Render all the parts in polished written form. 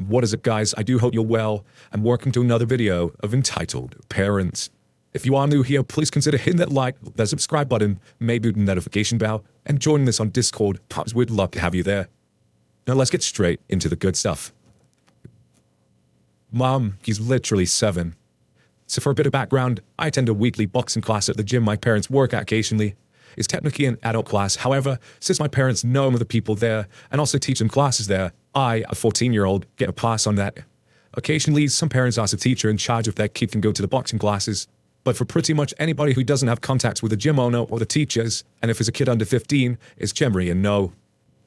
What is it, guys? I do hope you're well, and welcome to another video of Entitled Parents. If you are new here, please consider hitting that like, that subscribe button, maybe the notification bell, and joining us on Discord. Pops, we'd love to have you there. Now let's get straight into the good stuff. Mom, he's literally 7. So for a bit of background, I attend a weekly boxing class at the gym my parents work at occasionally. It's technically an adult class, however, since my parents know the people there and also teach them classes there, I, a 14-year-old, get a pass on that. Occasionally, some parents ask a teacher in charge if their kid can go to the boxing classes, but for pretty much anybody who doesn't have contacts with the gym owner or the teachers, and if it's a kid under 15, it's generally a no.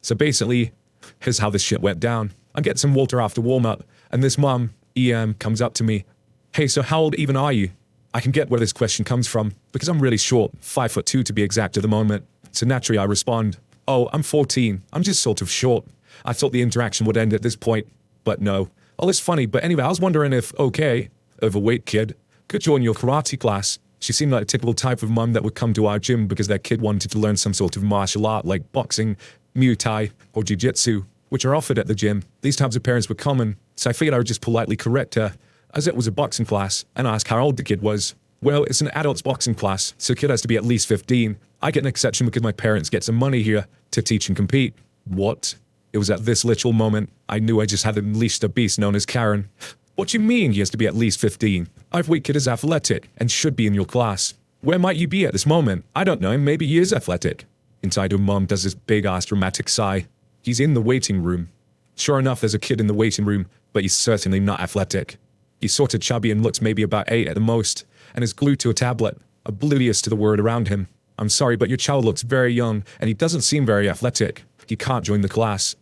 So basically, here's how this shit went down. I get some water after warm-up, and this mom, EM, comes up to me. Hey, so how old even are you? I can get where this question comes from, because I'm really short, 5'2" to be exact at the moment. So naturally I respond, oh, I'm 14, I'm just sort of short. I thought the interaction would end at this point, but no. Oh, it's funny, but anyway, I was wondering if, okay, overweight kid, could join your karate class. She seemed like a typical type of mum that would come to our gym because their kid wanted to learn some sort of martial art like boxing, Muay Thai, or Jiu-Jitsu, which are offered at the gym. These types of parents were common, so I figured I would just politely correct her, as it was a boxing class, and ask how old the kid was. Well, it's an adult's boxing class, so the kid has to be at least 15. I get an exception because my parents get some money here to teach and compete. What? It was at this literal moment I knew I just had unleashed a beast known as Karen. What do you mean he has to be at least 15? Our weight kid is athletic and should be in your class. Where might you be at this moment? I don't know, maybe he is athletic. Entitled mom does this big-ass dramatic sigh. He's in the waiting room. Sure enough, there's a kid in the waiting room, but he's certainly not athletic. He's sort of chubby and looks maybe about 8 at the most, and is glued to a tablet, oblivious to the world around him. I'm sorry, but your child looks very young, and he doesn't seem very athletic. He can't join the class.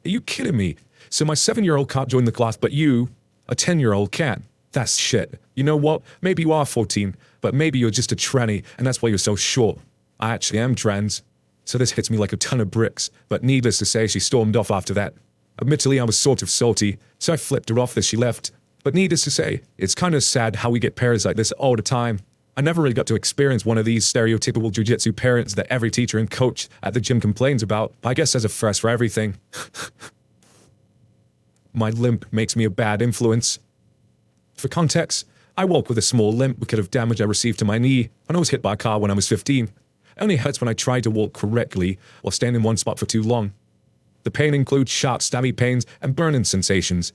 Are you kidding me? So my 7-year-old can't join the class, but you, a 10-year-old, can. That's shit. You know what? Maybe you are 14, but maybe you're just a tranny, and that's why you're so short. I actually am trans. So this hits me like a ton of bricks, but needless to say, she stormed off after that. Admittedly, I was sort of salty, so I flipped her off as she left. But needless to say, it's kind of sad how we get parents like this all the time. I never really got to experience one of these stereotypical jiu-jitsu parents that every teacher and coach at the gym complains about, but I guess there's a first for everything. My limp makes me a bad influence. For context, I walk with a small limp because of damage I received to my knee when I was hit by a car when I was 15. It only hurts when I try to walk correctly or stand in one spot for too long. The pain includes sharp stabby pains and burning sensations.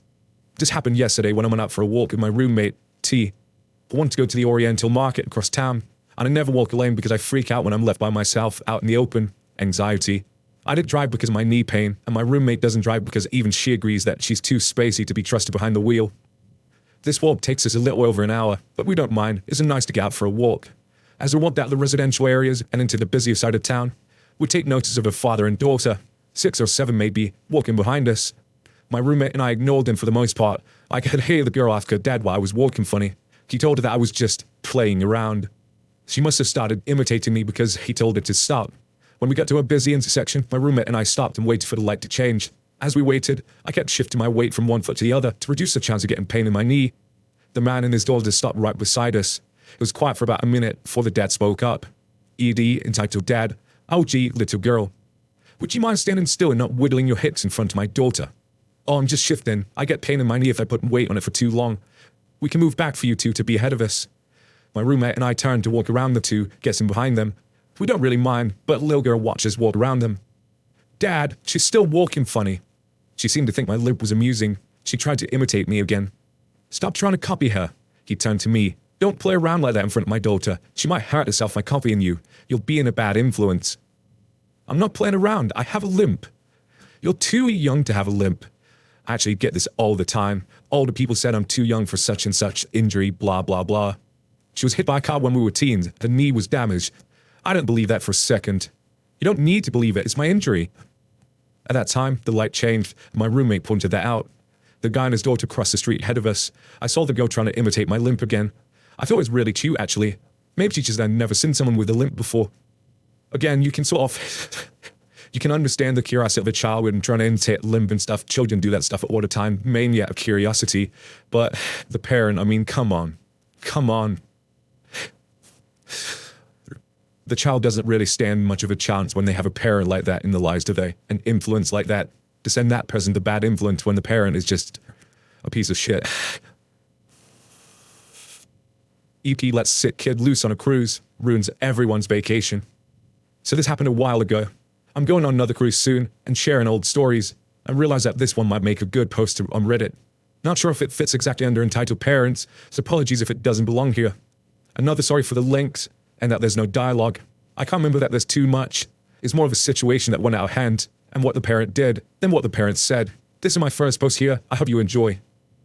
This happened yesterday when I went out for a walk with my roommate, T. I wanted to go to the Oriental Market across town, and I never walk alone because I freak out when I'm left by myself out in the open. Anxiety. I didn't drive because of my knee pain, and my roommate doesn't drive because even she agrees that she's too spacey to be trusted behind the wheel. This walk takes us a little over an hour, but we don't mind. It's nice to get out for a walk. As we walked out the residential areas and into the busier side of town, we take notice of a father and daughter, 6 or 7 maybe, walking behind us. My roommate and I ignored him for the most part. I could hear the girl ask her dad why I was walking funny. He told her that I was just playing around. She must have started imitating me because he told her to stop. When we got to a busy intersection, my roommate and I stopped and waited for the light to change. As we waited, I kept shifting my weight from one foot to the other to reduce the chance of getting pain in my knee. The man and his daughter stopped right beside us. It was quiet for about a minute before the dad spoke up. ED, entitled dad. OG, little girl. Would you mind standing still and not wiggling your hips in front of my daughter? Oh, I'm just shifting. I get pain in my knee if I put weight on it for too long. We can move back for you two to be ahead of us. My roommate and I turned to walk around the two, getting behind them. We don't really mind, but little girl watches walk around them. Dad, she's still walking funny. She seemed to think my limp was amusing. She tried to imitate me again. Stop trying to copy her. He turned to me. Don't play around like that in front of my daughter. She might hurt herself by copying you. You'll be in a bad influence. I'm not playing around. I have a limp. You're too young to have a limp. I actually get this all the time. All the people said I'm too young for such and such injury, blah, blah, blah. She was hit by a car when we were teens. Her knee was damaged. I didn't believe that for a second. You don't need to believe it. It's my injury. At that time, the light changed, and my roommate pointed that out. The guy and his daughter crossed the street ahead of us. I saw the girl trying to imitate my limp again. I thought it was really cute, actually. Maybe she just had never seen someone with a limp before. Again, you can sort of... You can understand the curiosity of a child and trying to imitate limp and stuff. Children do that stuff all the time, mainly out of curiosity. But the parent, I mean, come on. Come on. The child doesn't really stand much of a chance when they have a parent like that in their lives, do they? An influence like that. To send that person to bad influence when the parent is just A piece of shit. EP lets sick kid loose on a cruise, ruins everyone's vacation. So this happened a while ago. I'm going on another cruise soon and sharing old stories. I realize that this one might make a good post on Reddit. Not sure if it fits exactly under Entitled Parents, so apologies if it doesn't belong here. Another sorry for the links and that there's no dialogue. I can't remember that there's too much. It's more of a situation that went out of hand and what the parent did than what the parent said. This is my first post here. I hope you enjoy.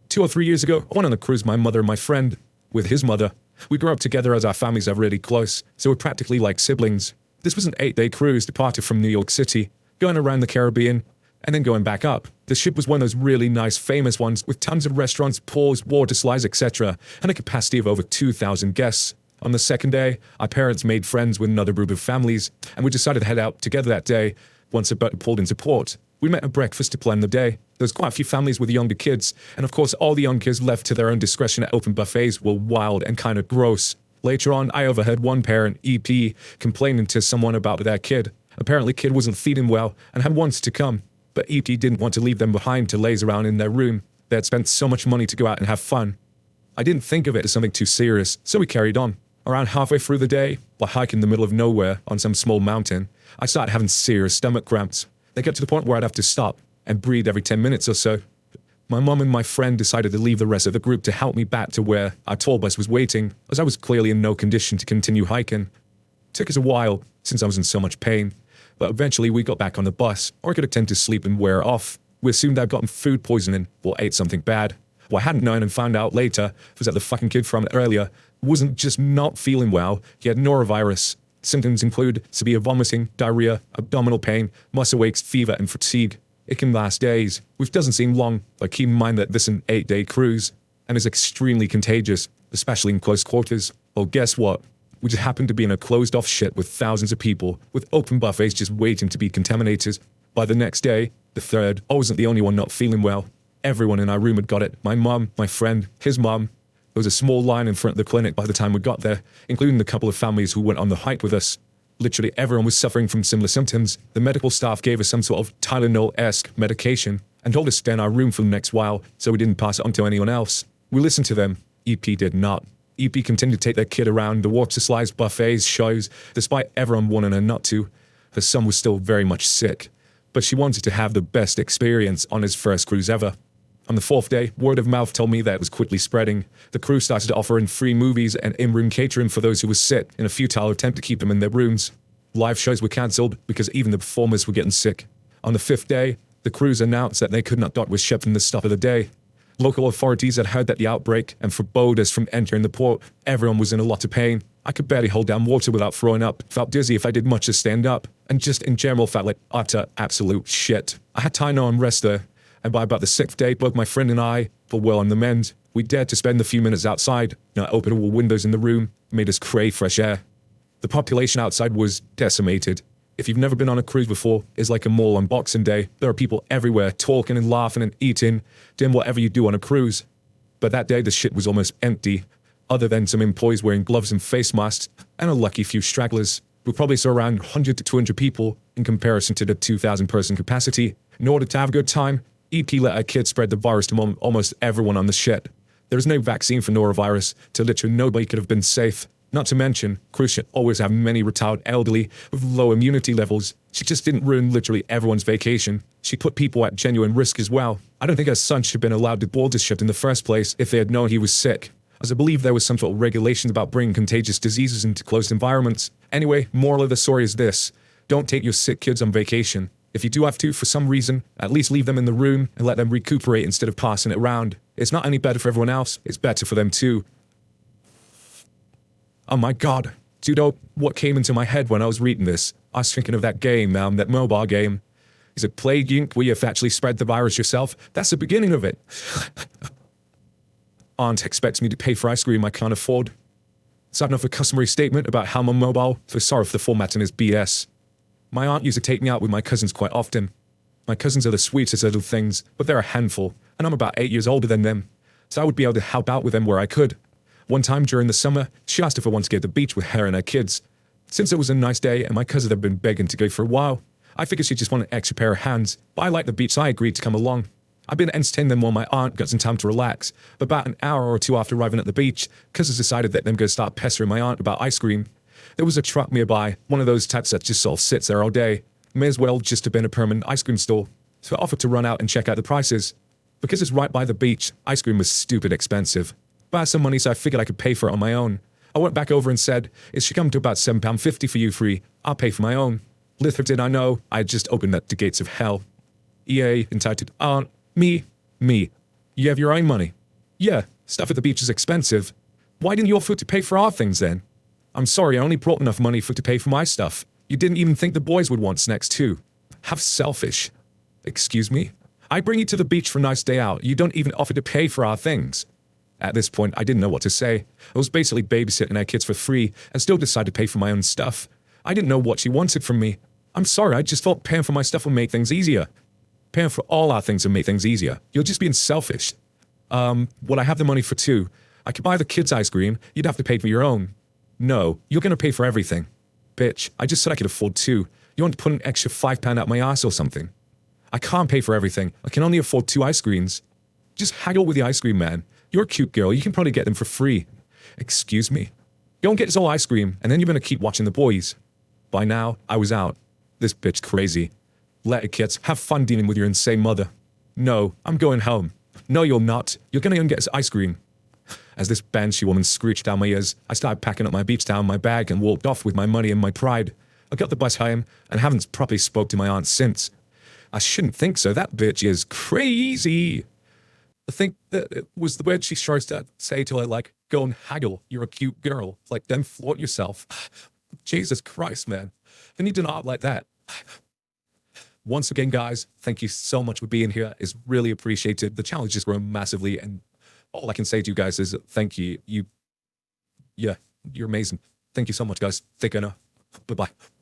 2 or 3 years ago, I went on a cruise with my mother and my friend, with his mother. We grew up together as our families are really close, so we're practically like siblings. This was an 8-day cruise departed from New York City, going around the Caribbean, and then going back up. The ship was one of those really nice, famous ones with tons of restaurants, pools, water slides, etc., and a capacity of over 2,000 guests. On the second day, our parents made friends with another group of families, and we decided to head out together that day. Once the boat pulled into port, we met at breakfast to plan the day. There was quite a few families with younger kids, and of course all the young kids left to their own discretion at open buffets were wild and kind of gross. Later on, I overheard one parent, EP, complaining to someone about their kid. Apparently kid wasn't feeding well and had wanted to come, but EP didn't want to leave them behind to laze around in their room. They had spent so much money to go out and have fun. I didn't think of it as something too serious, so we carried on. Around halfway through the day, while hiking in the middle of nowhere on some small mountain, I started having serious stomach cramps. They got to the point where I'd have to stop and breathe every 10 minutes or so. My mum and my friend decided to leave the rest of the group to help me back to where our tour bus was waiting, as I was clearly in no condition to continue hiking. It took us a while, since I was in so much pain, but eventually we got back on the bus, or I could attempt to sleep and wear off. We assumed I'd gotten food poisoning or ate something bad. What I hadn't known and found out later was that the fucking kid from earlier wasn't just not feeling well, he had norovirus. Symptoms include severe vomiting, diarrhea, abdominal pain, muscle aches, fever, and fatigue. It can last days, which doesn't seem long, but keep in mind that this is an 8-day cruise, and is extremely contagious, especially in close quarters. Well, guess what? We just happened to be in a closed-off ship with thousands of people, with open buffets just waiting to be contaminated. By the next day, the third, I wasn't the only one not feeling well. Everyone in our room had got it. My mum, my friend, his mum. There was a small line in front of the clinic by the time we got there, including the couple of families who went on the hike with us. Literally everyone was suffering from similar symptoms. The medical staff gave us some sort of Tylenol-esque medication and told us to stay in our room for the next while so we didn't pass it on to anyone else. We listened to them. EP did not. EP continued to take their kid around the water slides, buffets, shows, despite everyone wanting her not to. Her son was still very much sick, but she wanted to have the best experience on his first cruise ever. On the 4th day, word of mouth told me that it was quickly spreading. The crew started offering free movies and in-room catering for those who were sick in a futile attempt to keep them in their rooms. Live shows were cancelled because even the performers were getting sick. On the 5th day, the crews announced that they could not dock with ship from the start of the day. Local authorities had heard that the outbreak and forbade us from entering the port. Everyone was in a lot of pain. I could barely hold down water without throwing up, felt dizzy if I did much to stand up, and just in general felt like utter, absolute shit. I had Tylenol and rest there, and by about the 6th day, both my friend and I were well on the mend. We dared to spend a few minutes outside. Now openable windows in the room made us crave fresh air. The population outside was decimated. If you've never been on a cruise before, it's like a mall on Boxing Day. There are people everywhere talking and laughing and eating, doing whatever you do on a cruise. But that day the ship was almost empty, other than some employees wearing gloves and face masks, and a lucky few stragglers. We probably saw around 100 to 200 people in comparison to the 2,000 person capacity. In order to have a good time, EP let our kids spread the virus to almost everyone on the ship. There was no vaccine for norovirus, so literally nobody could have been safe. Not to mention, cruise ships always have many retired elderly with low immunity levels. She just didn't ruin literally everyone's vacation. She put people at genuine risk as well. I don't think her son should have been allowed to board this ship in the first place if they had known he was sick, as I believe there was some sort of regulations about bringing contagious diseases into closed environments. Anyway, moral of the story is this: don't take your sick kids on vacation. If you do have to, for some reason, at least leave them in the room and let them recuperate instead of passing it around. It's not any better for everyone else, it's better for them too. Oh my god. Dude, what came into my head when I was reading this? I was thinking of that game, that mobile game. Is it Plague Inc. where you have to actually spread the virus yourself? That's the beginning of it. Aunt expects me to pay for ice cream I can't afford. Side note, a customary statement about how I'm on mobile, so sorry if the formatting is BS. My aunt used to take me out with my cousins quite often. My cousins are the sweetest little things, but they're a handful, and I'm about 8 years older than them, so I would be able to help out with them where I could. One time during the summer, she asked if I wanted to go to the beach with her and her kids. Since it was a nice day and my cousins had been begging to go for a while, I figured she just wanted an extra pair of hands, but I liked the beach so I agreed to come along. I've been entertaining them while my aunt got some time to relax. But about an hour or two after arriving at the beach, cousins decided that they're going to start pestering my aunt about ice cream. There was a truck nearby, one of those types that just sort of sits there all day. May as well just have been a permanent ice cream store. So I offered to run out and check out the prices. Because it's right by the beach, ice cream was stupid expensive. But I had some money, so I figured I could pay for it on my own. I went back over and said, it should come to about £7.50 for you free. I'll pay for my own. Little did I know, I had just opened up the gates of hell. EA, entitled aunt, me. You have your own money. Yeah, stuff at the beach is expensive. Why didn't you offer to pay for our things then? I'm sorry, I only brought enough money to pay for my stuff. You didn't even think the boys would want snacks too. How selfish. Excuse me? I bring you to the beach for a nice day out. You don't even offer to pay for our things. At this point, I didn't know what to say. I was basically babysitting our kids for free and still decided to pay for my own stuff. I didn't know what she wanted from me. I'm sorry, I just thought paying for my stuff would make things easier. Paying for all our things would make things easier. You're just being selfish. Well, I have the money for two. I could buy the kids ice cream. You'd have to pay for your own. No, you're going to pay for everything. Bitch, I just said I could afford two. You want to put an extra £5 out my ass or something? I can't pay for everything. I can only afford 2 ice creams. Just haggle with the ice cream man. You're a cute girl. You can probably get them for free. Excuse me? Go and get us all ice cream, and then you're going to keep watching the boys. By now, I was out. This bitch crazy. Let it, kids. Have fun dealing with your insane mother. No, I'm going home. No, you're not. You're going to go and get us ice cream. As this banshee woman screeched down my ears, I started packing up my beach towel in my bag and walked off with my money and my pride. I got the bus home and haven't properly spoke to my aunt since. I shouldn't think so. That bitch is crazy. I think that it was the word she tries to say to her, like, go and haggle. You're a cute girl. Like, then flaunt yourself. Jesus Christ, man. I need to not like that. Once again, guys, thank you so much for being here. It's really appreciated. The channel has just grown massively, and all I can say to you guys is thank you. You're amazing. Thank you so much, guys. Take care now. Bye-bye.